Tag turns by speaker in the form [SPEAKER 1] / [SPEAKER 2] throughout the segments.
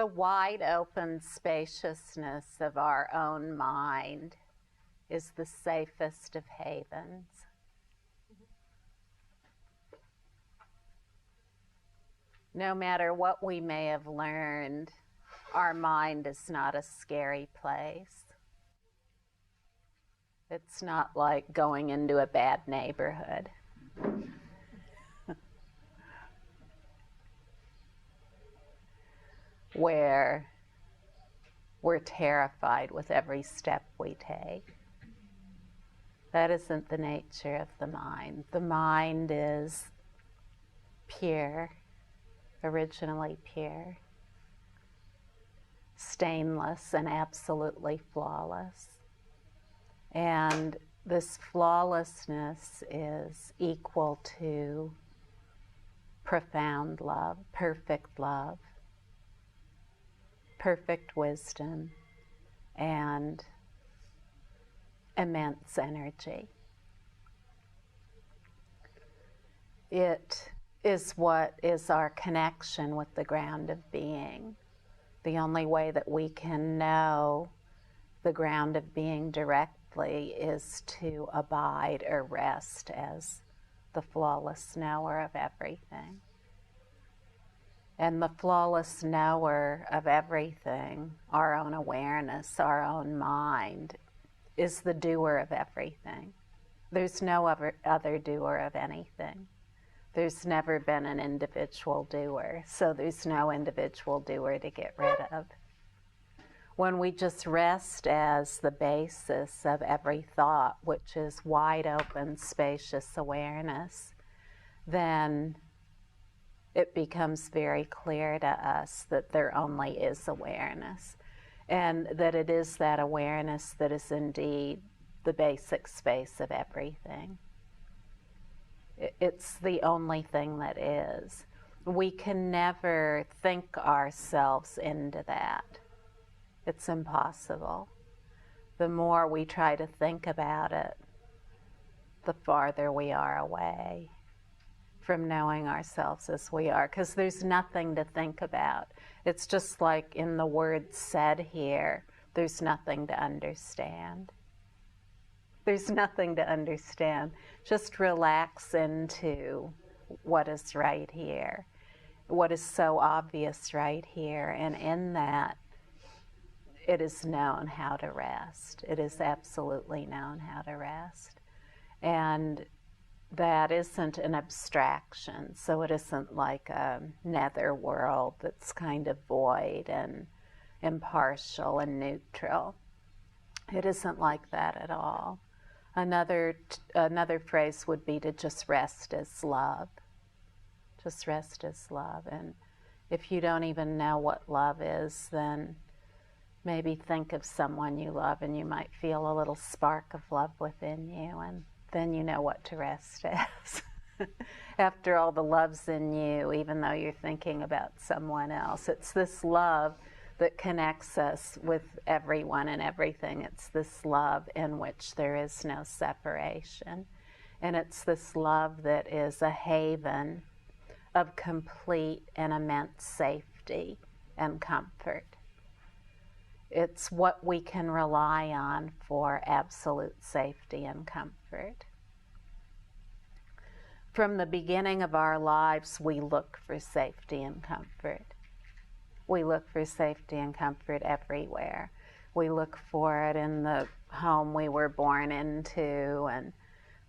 [SPEAKER 1] The wide open spaciousness of our own mind is the safest of havens. No matter what we may have learned, our mind is not a scary place. It's not like going into a bad neighborhood. Where we're terrified with every step we take. That isn't the nature of the mind. The mind is pure, originally pure, stainless and absolutely flawless. And this flawlessness is equal to profound love, perfect wisdom, and immense energy. It is what is our connection with the ground of being. The only way that we can know the ground of being directly is to abide or rest as the flawless knower of everything. And the flawless knower of everything, our own awareness, our own mind, is the doer of everything. There's no other doer of anything. There's never been an individual doer, so there's no individual doer to get rid of. When we just rest as the basis of every thought, which is wide open, spacious awareness, then it becomes very clear to us that there only is awareness, and that it is that awareness that is indeed the basic space of everything. It's the only thing that is. We can never think ourselves into that. It's impossible. The more we try to think about it, the farther we are away from knowing ourselves as we are, because there's nothing to think about. It's just like in the words said here, there's nothing to understand. There's nothing to understand. Just relax into what is right here, what is so obvious right here, and in that, it is known how to rest. It is absolutely known how to rest. And that isn't an abstraction, so it isn't like a nether world that's kind of void and impartial and neutral. It isn't like that at all. Another phrase would be to just rest as love. Just rest as love. And if you don't even know what love is, then maybe think of someone you love and you might feel a little spark of love within you, and then you know what to rest as. After all the love's in you, even though you're thinking about someone else. It's this love that connects us with everyone and everything. It's this love in which there is no separation. And it's this love that is a haven of complete and immense safety and comfort. It's what we can rely on for absolute safety and comfort. From the beginning of our lives, we look for safety and comfort. We look for safety and comfort everywhere. We look for it in the home we were born into, and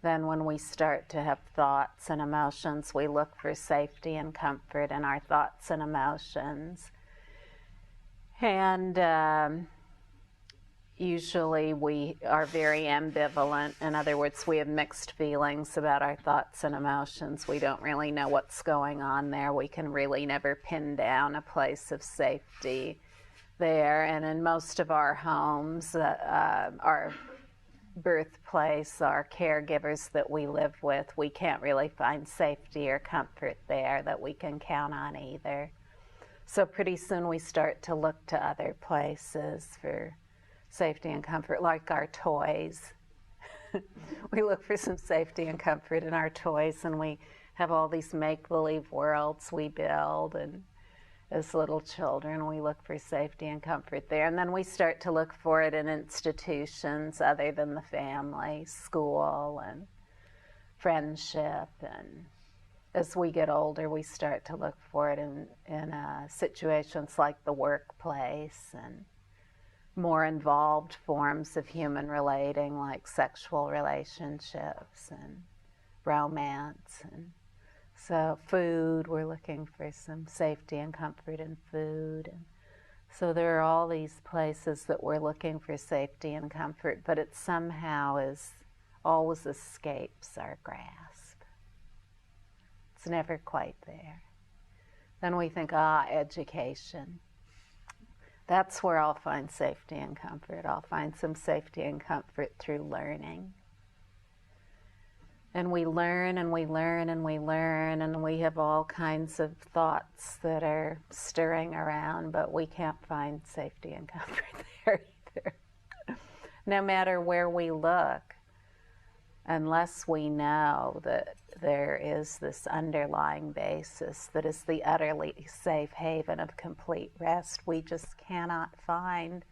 [SPEAKER 1] then when we start to have thoughts and emotions, we look for safety and comfort in our thoughts and emotions. And usually we are very ambivalent. In other words, we have mixed feelings about our thoughts and emotions. We don't really know what's going on there. We can really never pin down a place of safety there. And in most of our homes, our birthplace, our caregivers that we live with, we can't really find safety or comfort there that we can count on either. So pretty soon we start to look to other places for safety and comfort, like our toys. We look for some safety and comfort in our toys, and we have all these make-believe worlds we build, and As little children, we look for safety and comfort there. And then we start to look for it in institutions other than the family, school and friendship. And as we get older, we start to look for it in situations like the workplace and more involved forms of human relating, like sexual relationships and romance. And so food, we're looking for some safety and comfort in food. And so there are all these places that we're looking for safety and comfort, but it somehow always escapes our grasp. It's never quite there. Then we think, education. That's where I'll find safety and comfort. I'll find some safety and comfort through learning. And we learn and we learn and we learn, and we have all kinds of thoughts that are stirring around, but we can't find safety and comfort there either. No matter where we look, unless we know that there is this underlying basis that is the utterly safe haven of complete rest, we just cannot find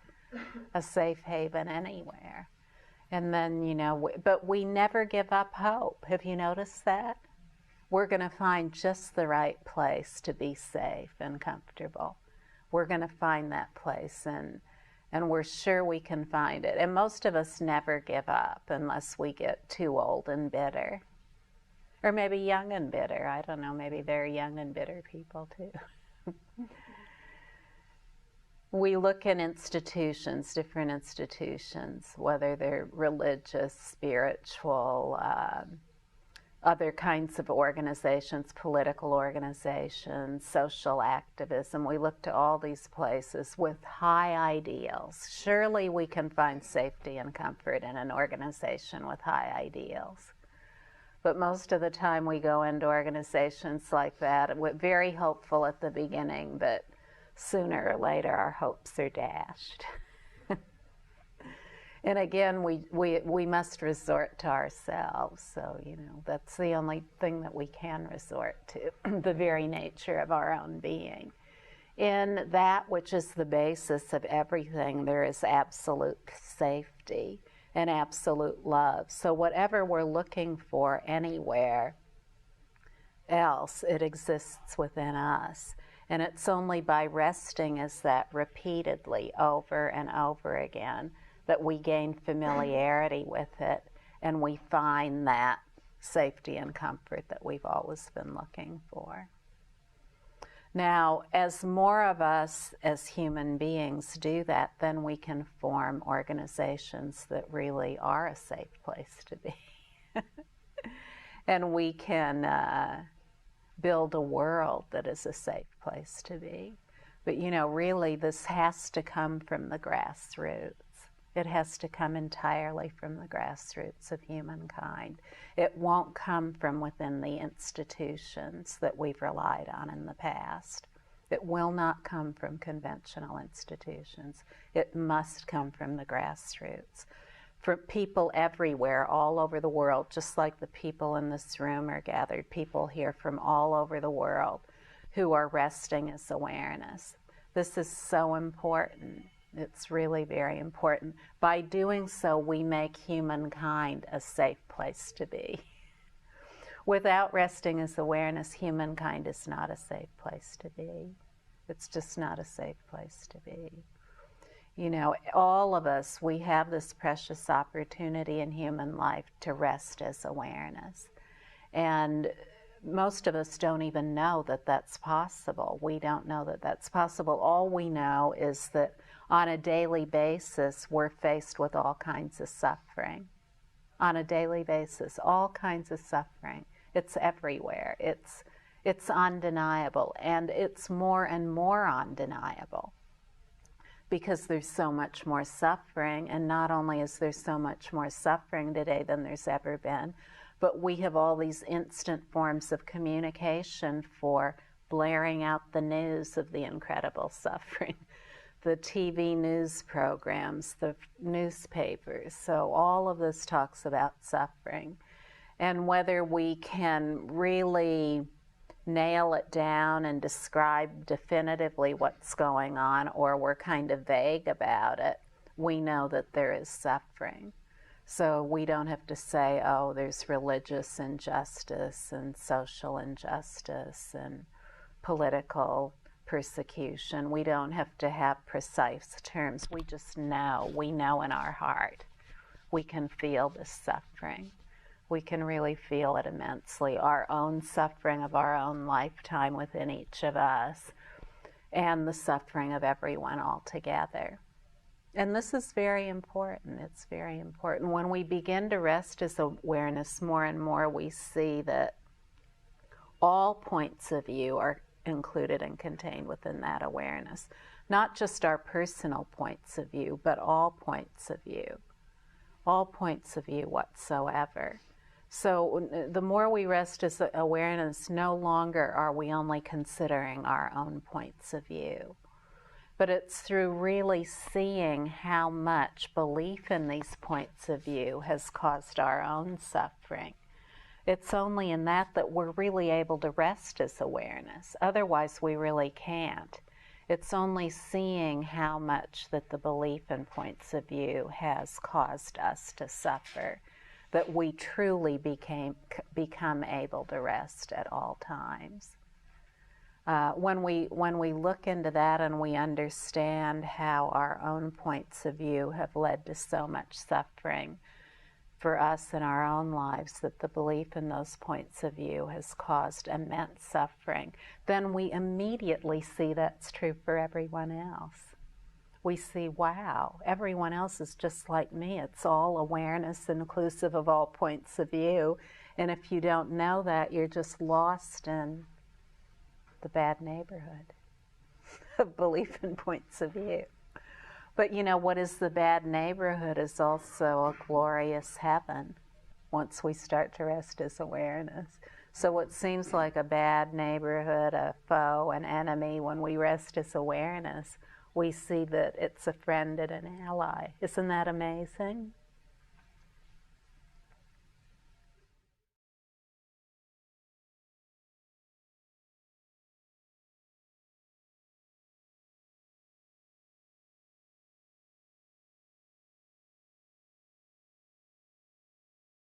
[SPEAKER 1] a safe haven anywhere. And then, but we never give up hope. Have you noticed that? We're going to find just the right place to be safe and comfortable. We're going to find that place, and we're sure we can find it. And most of us never give up unless we get too old and bitter. Or maybe young and bitter. I don't know, maybe they're young and bitter people too. We look in institutions, different institutions, whether they're religious, spiritual, other kinds of organizations, political organizations, social activism. We look to all these places with high ideals. Surely we can find safety and comfort in an organization with high ideals. But most of the time we go into organizations like that, we're very hopeful at the beginning, but sooner or later our hopes are dashed. And again, we must resort to ourselves. So, that's the only thing that we can resort to, the very nature of our own being. In that which is the basis of everything, there is absolute safety and absolute love. So whatever we're looking for anywhere else, it exists within us. And it's only by resting as that repeatedly over and over again that we gain familiarity with it, and we find that safety and comfort that we've always been looking for. Now, as more of us as human beings do that, then we can form organizations that really are a safe place to be. And we can build a world that is a safe place to be. But really this has to come from the grassroots. It has to come entirely from the grassroots of humankind. It won't come from within the institutions that we've relied on in the past. It will not come from conventional institutions. It must come from the grassroots. For people everywhere, all over the world, just like the people in this room are gathered, people here from all over the world who are resting as awareness. This is so important. It's really very important. By doing so, we make humankind a safe place to be. Without resting as awareness, humankind is not a safe place to be. It's just not a safe place to be. All of us, we have this precious opportunity in human life to rest as awareness. And most of us don't even know that that's possible. We don't know that that's possible. All we know is that on a daily basis, we're faced with all kinds of suffering. On a daily basis, all kinds of suffering. It's everywhere. It's undeniable, and it's more and more undeniable because there's so much more suffering. And not only is there so much more suffering today than there's ever been, but we have all these instant forms of communication for blaring out the news of the incredible suffering. The TV news programs, the newspapers. So all of this talks about suffering. And whether we can really nail it down and describe definitively what's going on, or we're kind of vague about it, we know that there is suffering. So we don't have to say, oh, there's religious injustice and social injustice and political persecution. We don't have to have precise terms. We just know. We know in our heart. We can feel the suffering. We can really feel it immensely. Our own suffering of our own lifetime within each of us, and the suffering of everyone altogether. And this is very important. It's very important. When we begin to rest as awareness more and more, we see that all points of view are included and contained within that awareness. Not just our personal points of view, but all points of view. All points of view whatsoever. So the more we rest as awareness, no longer are we only considering our own points of view. But it's through really seeing how much belief in these points of view has caused our own suffering. It's only in that we're really able to rest as awareness. Otherwise, we really can't. It's only seeing how much that the belief in points of view has caused us to suffer that we truly become able to rest at all times. When we look into that and we understand how our own points of view have led to so much suffering for us in our own lives, that the belief in those points of view has caused immense suffering, then we immediately see that's true for everyone else. We see, wow, everyone else is just like me. It's all awareness, inclusive of all points of view. And if you don't know that, you're just lost in the bad neighborhood of belief in points of view. But you know, what is the bad neighborhood is also a glorious heaven once we start to rest as awareness. So what seems like a bad neighborhood, a foe, an enemy, when we rest as awareness, we see that it's a friend and an ally. Isn't that amazing?